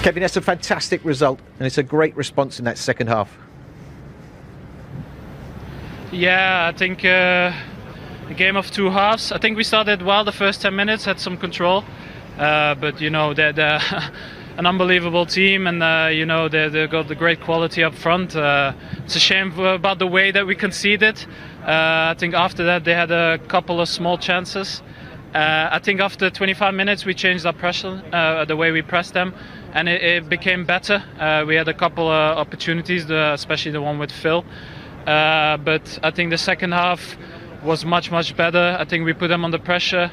Kevin, that's a fantastic result, and it's a great response in that second half. Yeah, I think a game of two halves. I think we started well the first 10 minutes, had some control, but you know they're an unbelievable team, and you know they've got the great quality up front. It's a shame about the way that we conceded. I think after that they had a couple of small chances. I think after 25 minutes we changed our pressure, the way we pressed them, and it became better. We had a couple of opportunities, especially the one with Phil. But I think the second half was much better. I think we put them under pressure.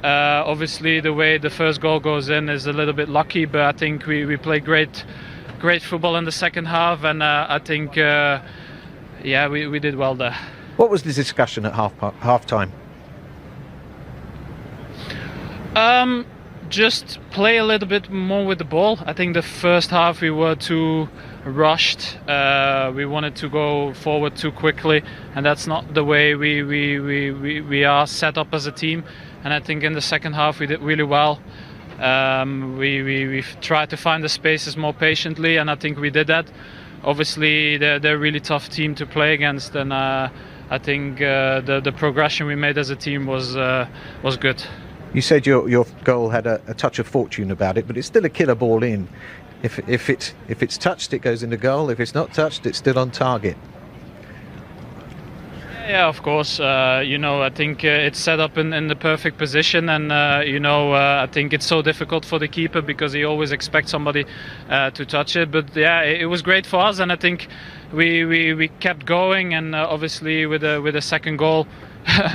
Obviously, the way the first goal goes in is a little bit lucky, but I think we played great football in the second half, and I think we did well there. What was the discussion at half time? Just play a little bit more with the ball. I think the first half we were too rushed. We wanted to go forward too quickly, and that's not the way we are set up as a team. And I think in the second half we did really well. We tried to find the spaces more patiently, and I think we did that. Obviously, they're a really tough team to play against, and I think the progression we made as a team was good. You said your goal had a touch of fortune about it, but it's still a killer ball in. If it's touched, it goes into goal. If it's not touched, it's still on target. Yeah, of course. You know, I think it's set up in the perfect position, and you know, I think it's so difficult for the keeper because he always expects somebody to touch it. But yeah, it was great for us, and I think we kept going, and obviously with a second goal.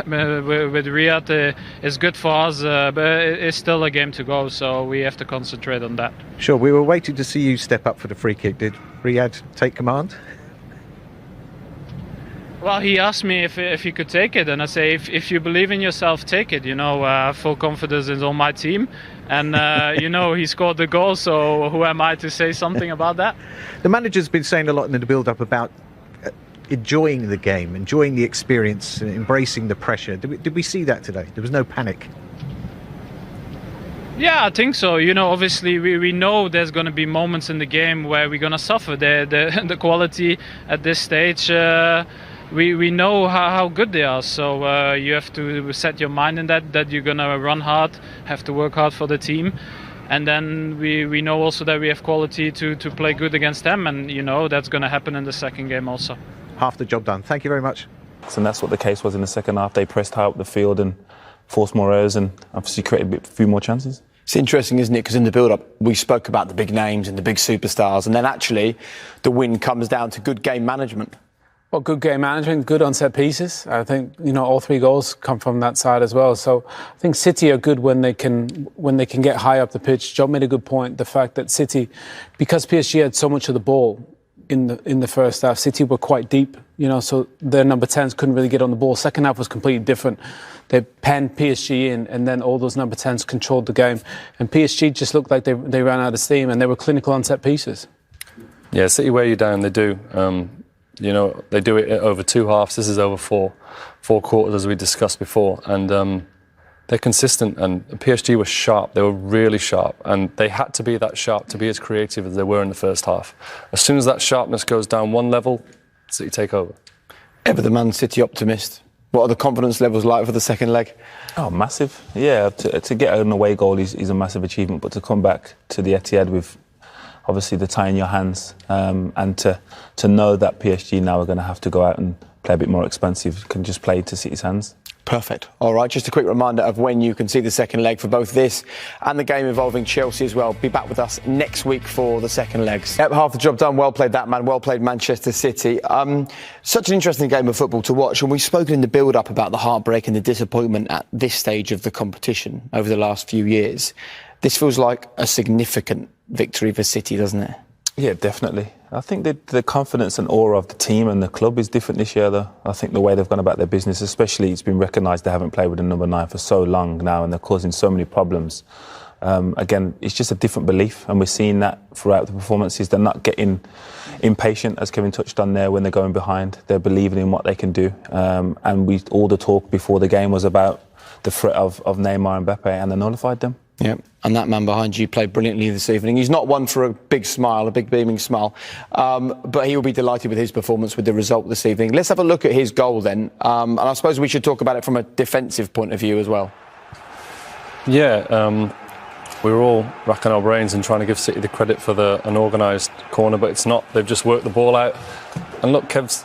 with Riyadh, it's good for us, but it's still a game to go, so we have to concentrate on that. Sure, we were waiting to see you step up for the free kick. Did Riyadh take command? Well, he asked me if he could take it, and I say, if you believe in yourself, take it. You know, I have full confidence in all my team, and you know, he scored the goal, so who am I to say something about that? The manager's been saying a lot in the build-up about enjoying the game, enjoying the experience, embracing the pressure. Did we see that today? There was no panic. Yeah, I think so. You know, obviously we know there's going to be moments in the game where we're going to suffer. The quality at this stage, we know how good they are. So you have to set your mind in that you're going to run hard, have to work hard for the team. And then we know also that we have quality to play good against them. And, you know, that's going to happen in the second game also. Half the job done. Thank you very much. And that's what the case was in the second half. They pressed high up the field and forced more errors and obviously created a few more chances. It's interesting, isn't it? Because in the build-up, we spoke about the big names and the big superstars, and then actually the win comes down to good game management. Well, good game management, good on set pieces. I think, you know, all three goals come from that side as well. So I think City are good when they can get high up the pitch. John made a good point. The fact that City, because PSG had so much of the ball in the first half, City were quite deep, you know, so their number 10s couldn't really get on the ball. Second half was completely different. They penned PSG in, and then all those number 10s controlled the game. And PSG just looked like they ran out of steam, and they were clinical on set pieces. Yeah, City wear you down, they do. You know, they do it over two halves. This is over four quarters, as we discussed before. And they're consistent, and PSG were sharp. They were really sharp, and they had to be that sharp to be as creative as they were in the first half. As soon as that sharpness goes down one level, City take over. Ever the Man City optimist? What are the confidence levels like for the second leg? Oh, massive. Yeah, to get an away goal is a massive achievement, but to come back to the Etihad with obviously the tie in your hands, and to know that PSG now are going to have to go out and play a bit more expensive, can just play to City's hands. Perfect. All right, just a quick reminder of when you can see the second leg for both this and the game involving Chelsea as well. Be back with us next week for the second legs. Yep, half the job done. Well played that man. Well played Manchester City. Such an interesting game of football to watch, and we've spoken in the build-up about the heartbreak and the disappointment at this stage of the competition over the last few years. This feels like a significant victory for City, doesn't it? Yeah, definitely. I think the confidence and aura of the team and the club is different this year, though. I think the way they've gone about their business, especially, it's been recognised they haven't played with a number 9 for so long now, and they're causing so many problems. Again, it's just a different belief, and we're seeing that throughout the performances. They're not getting impatient, as Kevin touched on there, when they're going behind. They're believing in what they can do. And all the talk before the game was about the threat of Neymar and Mbappe, and they nullified them. Yeah, and that man behind you played brilliantly this evening. He's not one for a big smile, a big beaming smile, but he will be delighted with his performance, with the result this evening. Let's have a look at his goal then, and I suppose we should talk about it from a defensive point of view as well. Yeah, we were all racking our brains and trying to give City the credit for an organised corner, but it's not. They've just worked the ball out. And look, Kev's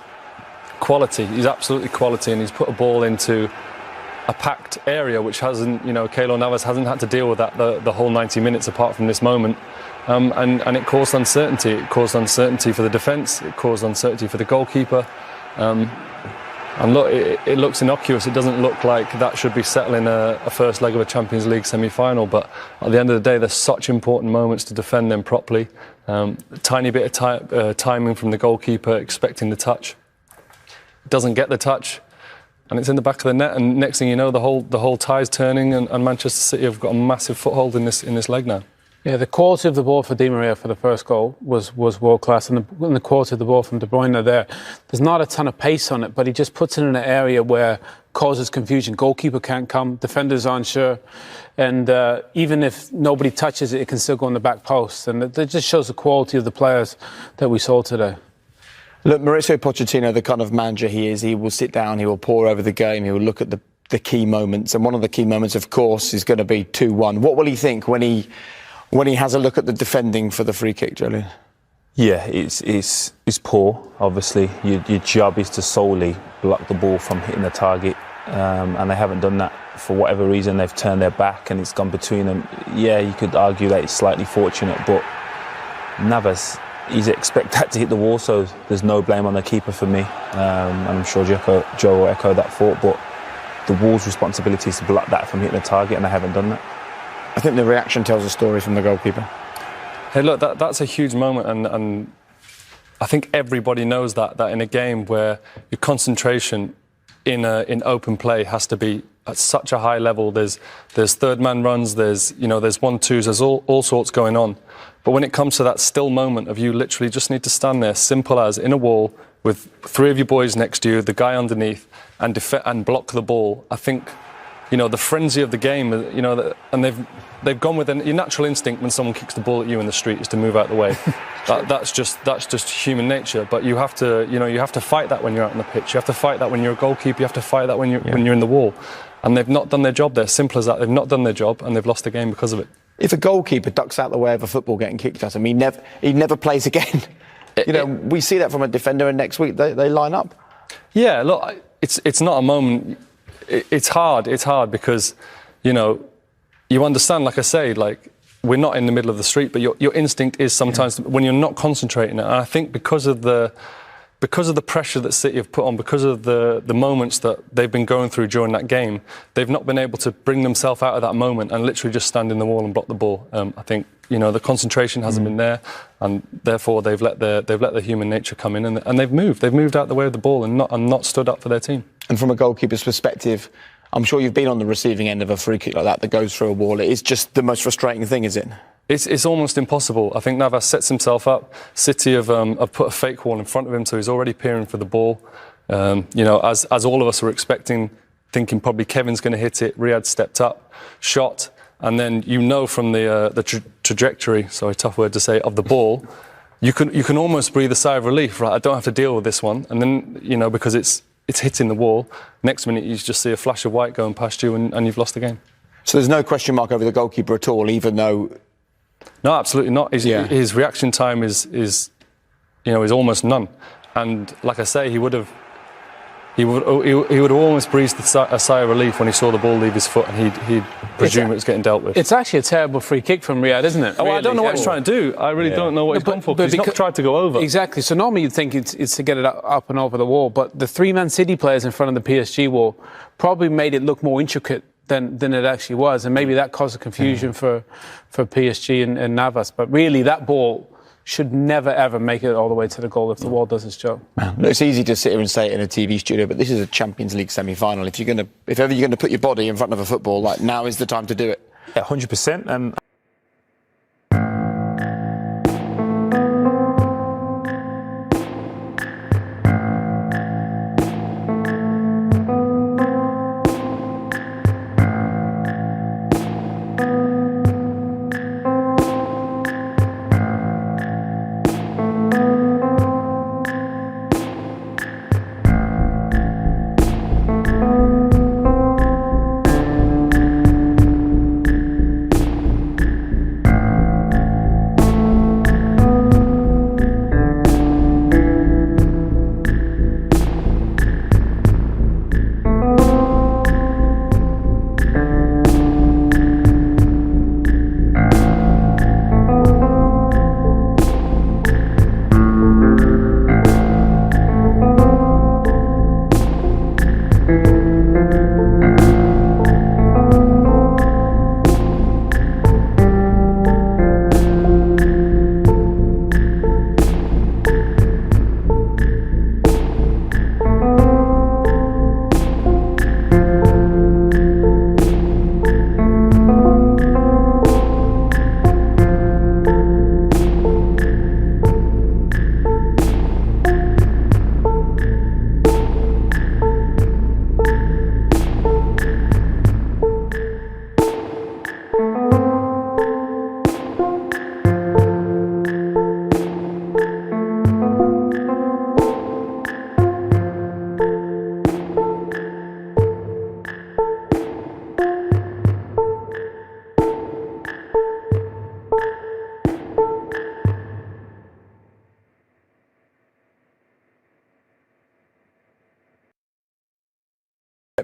quality. He's absolutely quality, and he's put a ball into a packed area, which hasn't, Keylor Navas hasn't had to deal with that the whole 90 minutes apart from this moment. And it caused uncertainty. It caused uncertainty for the defence. It caused uncertainty for the goalkeeper. And look, it looks innocuous. It doesn't look like that should be settling a first leg of a Champions League semi-final. But at the end of the day, there's such important moments to defend them properly. A tiny bit of timing from the goalkeeper, expecting the touch. Doesn't get the touch, and it's in the back of the net. And next thing you know, the whole tide's turning, and Manchester City have got a massive foothold in this leg now. Yeah, the quality of the ball for Di Maria for the first goal was world class, and the quality of the ball from De Bruyne there's not a ton of pace on it, but he just puts it in an area where causes confusion. Goalkeeper can't come, defenders aren't sure, and even if nobody touches it, it can still go in the back post, and it just shows the quality of the players that we saw today. Look, Mauricio Pochettino, the kind of manager he is, he will sit down, he will pore over the game, he will look at the key moments, and one of the key moments, of course, is going to be 2-1. What will he think when he has a look at the defending for the free kick, Julian? Yeah, it's poor, obviously. Your job is to solely block the ball from hitting the target, and they haven't done that. For whatever reason, they've turned their back and it's gone between them. Yeah, you could argue that it's slightly fortunate, but Navas, he's expected that to hit the wall, so there's no blame on the keeper for me. And I'm sure Joe will echo that thought, but the Wolves' responsibility is to block that from hitting the target, and they haven't done that. I think the reaction tells a story from the goalkeeper. Hey, look, that's a huge moment, and I think everybody knows that in a game where your concentration in open play has to be at such a high level. There's third man runs, there's 1-2s, there's all sorts going on. But when it comes to that still moment of you literally just need to stand there, simple as in a wall with three of your boys next to you, the guy underneath, and block the ball, I think, the frenzy of the game, and they've gone with your natural instinct when someone kicks the ball at you in the street is to move out the way. That's just human nature. But you have to fight that when you're out on the pitch. You have to fight that when you're a goalkeeper. You have to fight that when you're in the wall. And they've not done their job there. Simple as that. They've not done their job, and they've lost the game because of it. If a goalkeeper ducks out the way of a football getting kicked at him, he never plays again. We see that from a defender, and next week they line up. Yeah, look, it's not a moment. It's hard because, you understand, like I say, like we're not in the middle of the street, but your instinct is sometimes when you're not concentrating. And I think because of the pressure that City have put on, because of the moments that they've been going through during that game, they've not been able to bring themselves out of that moment and literally just stand in the wall and block the ball. I think the concentration hasn't been there, and therefore they've let their human nature come in, and they've moved out the way of the ball and not stood up for their team. And from a goalkeeper's perspective, I'm sure you've been on the receiving end of a free kick like that goes through a wall. It's just the most frustrating thing, is it? It's almost impossible. I think Navas sets himself up. City have put a fake wall in front of him, so he's already peering for the ball. As all of us were expecting, thinking probably Kevin's going to hit it. Riyad stepped up, shot, and then from the trajectory, sorry, tough word to say, of the ball, you can almost breathe a sigh of relief. Right, I don't have to deal with this one. And then because it's hitting the wall. Next minute, you just see a flash of white going past you, and you've lost the game. So there's no question mark over the goalkeeper at all, even though. No, absolutely not. His reaction time is almost none. And like I say, he would have almost breathed a sigh of relief when he saw the ball leave his foot, and he'd presume it was getting dealt with. It's actually a terrible free kick from Riyad, isn't it? Really? I don't know what he's trying to do. I really don't know what he's gone for, because he's not tried to go over. Exactly. So normally you'd think it's to get it up and over the wall, but the three Man City players in front of the PSG wall probably made it look more intricate than it actually was, and maybe that caused a confusion for PSG and Navas. But really, that ball should never, ever make it all the way to the goal if the wall does its job. It's easy to sit here and say it in a TV studio, but this is a Champions League semi-final. If ever you're going to put your body in front of a football, now is the time to do it. Yeah, 100%. And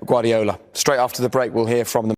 Guardiola. Straight after the break, we'll hear from them.